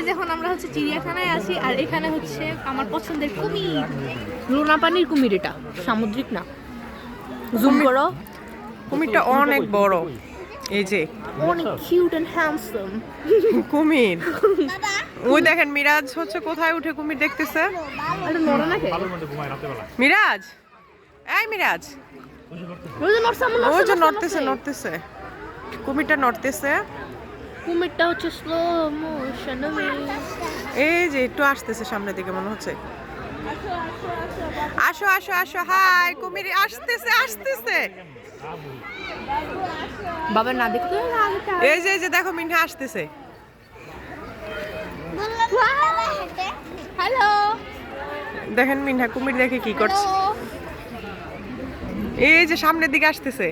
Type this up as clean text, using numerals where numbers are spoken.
Guys এখন আমরা হচ্ছে চিড়িয়াখানায় আছি আর এখানে হচ্ছে আমার পছন্দের কুমির, লোনা পানির কুমির, এটা সামুদ্রিক না। জুম করো, কুমিরটা অনেক বড়, এই যে অনেক কিউট এন্ড হ্যান্ডসাম কুমির। ওই দেখেন মিরাজ হচ্ছে কোথায় উঠে কুমির দেখতেছে। এটা নড়ে না কে? মিরাজ, এই মিরাজ, ওই যে নড়তেছে নড়তেছে, কুমিরটা নড়তেছে। কুমিরটা হচ্ছে স্লো মোশনে। এই যে একটু আসতেছে সামনের দিকে মনে হচ্ছে। আসো আসো আসো, হাই কুমির আসতেছে আসতেছে। বাবা না দেখতে এই যে এই যে দেখো মিনহা আসতেছে। হ্যালো দেখেন মিনহা কুমির দেখে কি করছে। এই যে সামনের দিকে আসতেছে।